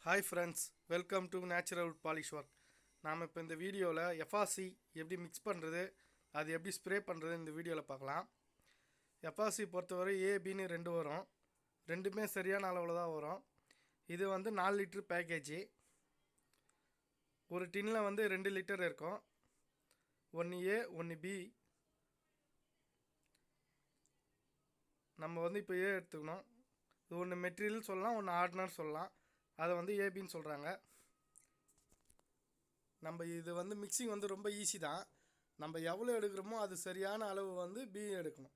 Hi friends, welcome to natural polish work. நாம் இப்போ இந்த வீடியோவில் எஃப்ஆர்சி எப்படி மிக்ஸ் பண்ணுறது, அது எப்படி ஸ்ப்ரே பண்ணுறது இந்த வீடியோவில் பார்க்கலாம். எஃப்ஆர்சி பொறுத்தவரை ஏபின்னு ரெண்டு வரும், ரெண்டுமே சரியான அளவில் தான் வரும். இது வந்து 4 லிட்டர் பேக்கேஜி. ஒரு டின்னில் வந்து 2 லிட்டர் இருக்கும். 1A 1B. நம்ம வந்து இப்போ ஏ எடுத்துக்கணும். இது ஒன்று மெட்டீரியல் சொல்லலாம், ஒன்று ஆர்டினர் சொல்லலாம். அதை வந்து ஏபின்னு சொல்கிறாங்க. நம்ம இது வந்து மிக்சிங் வந்து ரொம்ப ஈஸி தான். நம்ம எவ்வளோ எடுக்கிறோமோ அது சரியான அளவு வந்து பி எடுக்கணும்,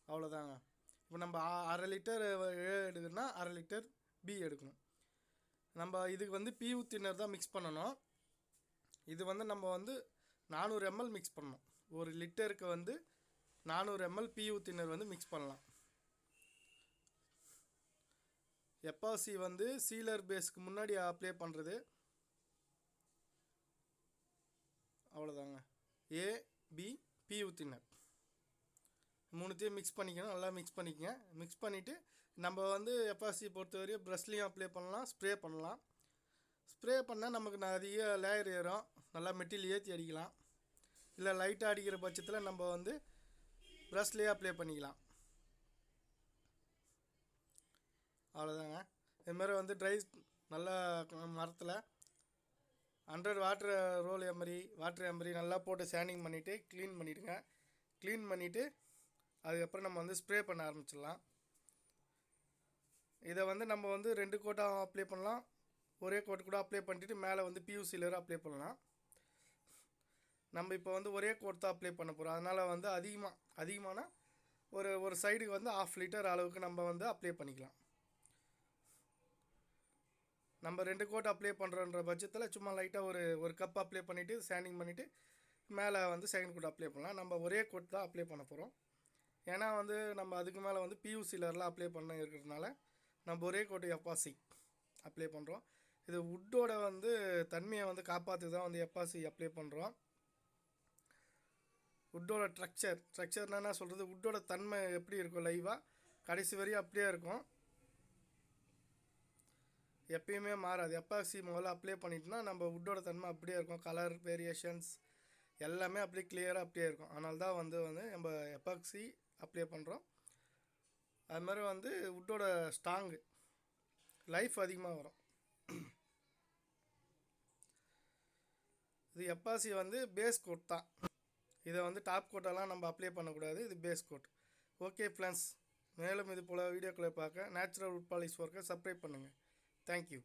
அவ்வளோதாங்க. இப்போ நம்ம அரை லிட்டர் ஏ எடுக்கணும்னா அரை லிட்டர் பி எடுக்கணும். நம்ம இதுக்கு வந்து பியூ தின்னர் தான் மிக்ஸ் பண்ணணும். இது வந்து நம்ம வந்து 400 ml மிக்ஸ் பண்ணணும். ஒரு லிட்டருக்கு வந்து 400 ml பியூ தின்னர் வந்து மிக்ஸ் பண்ணலாம். எப்பாசி வந்து சீலர் பேஸ்க்கு முன்னாடி அப்ளை பண்ணுறது, அவ்வளோதாங்க. ஏ பி பியூ தின்னர் மூணுத்தையும் மிக்ஸ் பண்ணிக்கணும். நல்லா மிக்ஸ் பண்ணிக்கங்க. மிக்ஸ் பண்ணிவிட்டு நம்ம வந்து எப்பாசி பொறுத்தவரையும் ப்ரஷ்லேயும் அப்ளை பண்ணலாம், ஸ்ப்ரே பண்ணலாம். ஸ்ப்ரே பண்ணால் நமக்கு அதிக லேயர் ஏறும், நல்லா மெட்டீரியல் ஏற்றி அடிக்கலாம். இல்லை லைட்டாக அடிக்கிற பட்சத்தில் நம்ம வந்து ப்ரஷ்லேயே அப்ளை பண்ணிக்கலாம், அவ்வளோதாங்க. இதுமாதிரி வந்து ட்ரை நல்லா மரத்தில் 100 வாட்டர் ரோல் வாட்டர் எம்மரி நல்லா போட்டு சாண்டிங் பண்ணிவிட்டு க்ளீன் பண்ணிவிடுங்க. க்ளீன் பண்ணிவிட்டு அதுக்கப்புறம் நம்ம வந்து ஸ்ப்ரே பண்ண ஆரம்பிச்சிடலாம். இதை வந்து நம்ம வந்து 2 கோட்டாக அப்ளை பண்ணலாம், ஒரே கோட் கூட அப்ளை பண்ணிவிட்டு மேலே வந்து பியூ சீலர் அப்ளை பண்ணலாம். நம்ம இப்போ வந்து ஒரே கோட் தான் அப்ளை பண்ண போகிறோம். அதனால் வந்து அதிகமான ஒரு சைடுக்கு வந்து 1/2 லிட்டர் அளவுக்கு நம்ம வந்து அப்ளை பண்ணிக்கலாம். நம்ம 2 கோட் அப்ளை பண்ணுறோன்ற பட்சத்தில் சும்மா லைட்டாக ஒரு கப் அப்ளை பண்ணிவிட்டு சாண்டிங் பண்ணிவிட்டு மேலே வந்து செகண்ட் கோட் அப்ளை பண்ணலாம். நம்ம ஒரே கோட் தான் அப்ளை பண்ண போகிறோம். ஏன்னா வந்து நம்ம அதுக்கு மேலே வந்து பியூ சீலர்லாம் அப்ளை பண்ண இருக்கிறதுனால நம்ம ஒரே கோட்டு எப்பாசி அப்ளை பண்ணுறோம். இது வுட்டோட வந்து தன்மையை வந்து காப்பாற்றி தான் வந்து எப்பாசி அப்ளை பண்ணுறோம். வுட்டோட ஸ்ட்ரக்சர்னா என்ன சொல்கிறது, வுட்டோட தன்மை எப்படி இருக்கும் லைவாக கடைசி வரையும் அப்படியே இருக்கும், எப்பயுமே மாறாது. எப்பாசி முதல்ல அப்ளை பண்ணிட்டோம்னா நம்ம வுட்டோட தன்மை அப்படியே இருக்கும். கலர் வேரியேஷன்ஸ் எல்லாமே அப்படியே கிளியராக அப்படியே இருக்கும். அதனால தான் வந்து நம்ம எப்பாக்சி அப்ளை பண்ணுறோம். அது மாதிரி வந்து வுட்டோட ஸ்ட்ராங்கு லைஃப் அதிகமாக வரும். இது எப்பாசி வந்து பேஸ் கோட் தான். இதை வந்து டாப் கோட்டெல்லாம் நம்ம அப்ளை பண்ணக்கூடாது, இது பேஸ் கோட். ஓகே ஃப்ரெண்ட்ஸ், மேலும் இது போல் வீடியோக்களை பார்க்க நேச்சுரல் வுட் பாலிஷ் ஒர்க்கை சப்ஸ்கிரைப் பண்ணுங்கள். தேங்க்யூ.